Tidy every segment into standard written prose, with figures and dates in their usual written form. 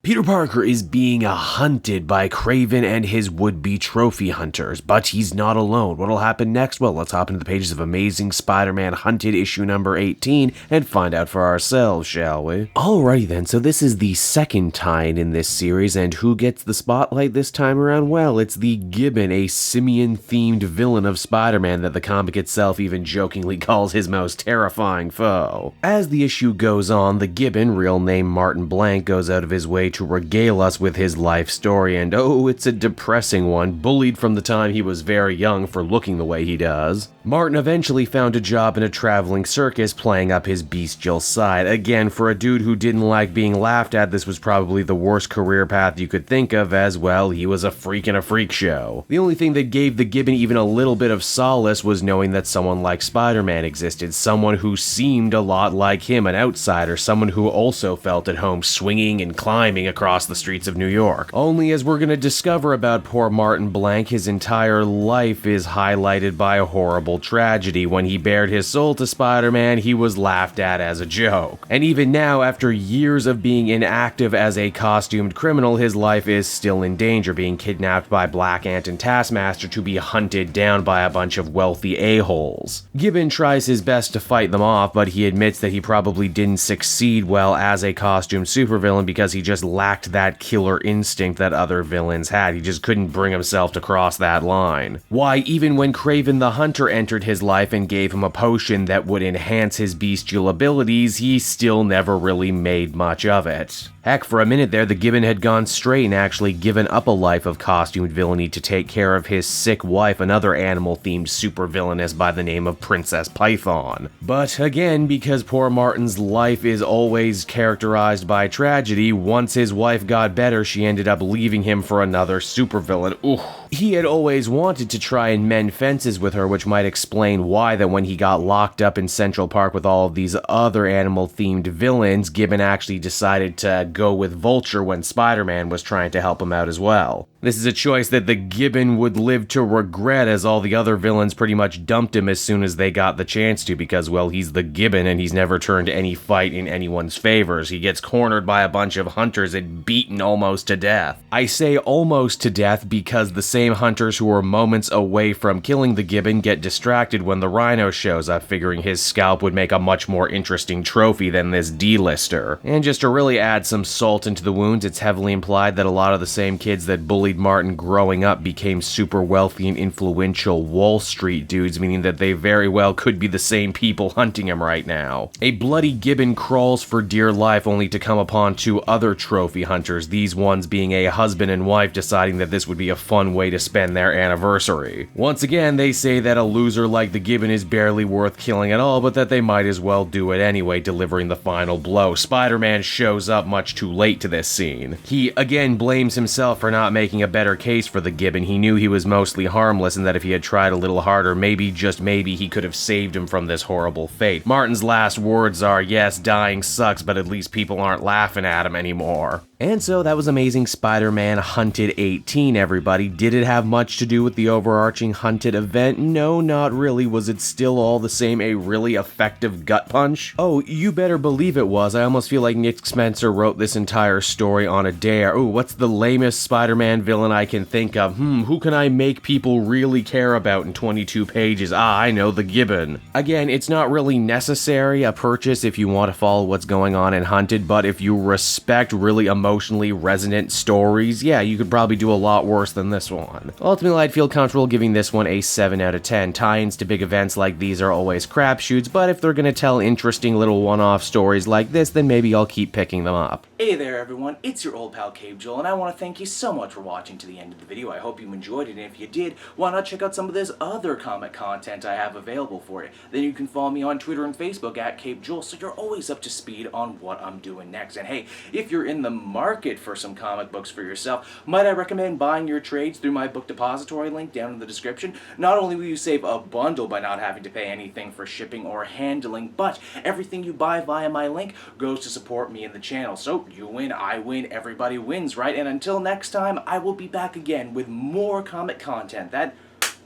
Peter Parker is being hunted by Kraven and his would-be trophy hunters, but he's not alone. What'll happen next? Well, let's hop into the pages of Amazing Spider-Man Hunted issue number 18 and find out for ourselves, shall we? Alrighty then, so this is the second tie-in in this series, and who gets the spotlight this time around? Well, it's the Gibbon, a simian-themed villain of Spider-Man that the comic itself even jokingly calls his most terrifying foe. As the issue goes on, the Gibbon, real name Martin Blank, goes out of his way to regale us with his life story, and oh, it's a depressing one, bullied from the time he was very young for looking the way he does. Martin eventually found a job in a traveling circus playing up his bestial side. Again, for a dude who didn't like being laughed at, this was probably the worst career path you could think of, as well, he was a freak in a freak show. The only thing that gave the Gibbon even a little bit of solace was knowing that someone like Spider-Man existed, someone who seemed a lot like him, an outsider, someone who also felt at home swinging and climbing across the streets of New York. Only, as we're gonna discover about poor Martin Blank, his entire life is highlighted by a horrible tragedy. When he bared his soul to Spider-Man, he was laughed at as a joke. And even now, after years of being inactive as a costumed criminal, his life is still in danger, being kidnapped by Black Ant and Taskmaster to be hunted down by a bunch of wealthy a-holes. Gibbon tries his best to fight them off, but he admits that he probably didn't succeed well as a costumed supervillain because he just lacked that killer instinct that other villains had. He just couldn't bring himself to cross that line. Why, even when Kraven the Hunter entered his life and gave him a potion that would enhance his bestial abilities, he still never really made much of it. Heck, for a minute there, the Gibbon had gone straight and actually given up a life of costumed villainy to take care of his sick wife, another animal-themed supervillainess by the name of Princess Python. But again, because poor Martin's life is always characterized by tragedy, once his wife got better, she ended up leaving him for another supervillain. Ooh. He had always wanted to try and mend fences with her, which might explain why that when he got locked up in Central Park with all of these other animal-themed villains, Gibbon actually decided to go with Vulture when Spider-Man was trying to help him out as well. This is a choice that the Gibbon would live to regret, as all the other villains pretty much dumped him as soon as they got the chance to, because, well, he's the Gibbon and he's never turned any fight in anyone's favors. He gets cornered by a bunch of hunters and beaten almost to death. I say almost to death because the same hunters who were moments away from killing the Gibbon get distracted when the Rhino shows up, figuring his scalp would make a much more interesting trophy than this D-lister. And just to really add some salt into the wounds, it's heavily implied that a lot of the same kids that bullied Martin growing up became super wealthy and influential Wall Street dudes, meaning that they very well could be the same people hunting him right now. A bloody Gibbon crawls for dear life only to come upon two other trophy hunters, these ones being a husband and wife deciding that this would be a fun way to spend their anniversary. Once again, they say that a loser like the Gibbon is barely worth killing at all, but that they might as well do it anyway, delivering the final blow. Spider-Man shows up much too late to this scene. He again blames himself for not making a better case for the Gibbon. He knew he was mostly harmless and that if he had tried a little harder, maybe, just maybe, he could have saved him from this horrible fate. Martin's last words are, yes, dying sucks, but at least people aren't laughing at him anymore. And so that was Amazing Spider-Man Hunted 18, everybody. Did it have much to do with the overarching Hunted event? No, not really. Was it still all the same a really effective gut punch? Oh, you better believe it was. I almost feel like Nick Spencer wrote this entire story on a dare. Ooh, what's the lamest Spider-Man villain I can think of? Who can I make people really care about in 22 pages? I know, the Gibbon. Again, it's not really necessary a purchase if you want to follow what's going on in Hunted, but if you respect really emotionally resonant stories, yeah, you could probably do a lot worse than this one. Ultimately, I'd feel comfortable giving this one a 7 out of 10. Tie-ins to big events like these are always crapshoots, but if they're gonna tell interesting little one-off stories like this, then maybe I'll keep picking them up. Hey there everyone, it's your old pal Cape Joel, and I want to thank you so much for watching to the end of the video. I hope you enjoyed it, and if you did, why not check out some of this other comic content I have available for you. Then you can follow me on Twitter and Facebook at Cape Joel, so you're always up to speed on what I'm doing next. And hey, if you're in the market for some comic books for yourself, might I recommend buying your trades through my book depository link down in the description. Not only will you save a bundle by not having to pay anything for shipping or handling, but everything you buy via my link goes to support me and the channel. So you win, I win, everybody wins, right? And until next time, I will be back again with more comic content that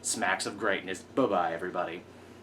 smacks of greatness. Bye-bye, everybody.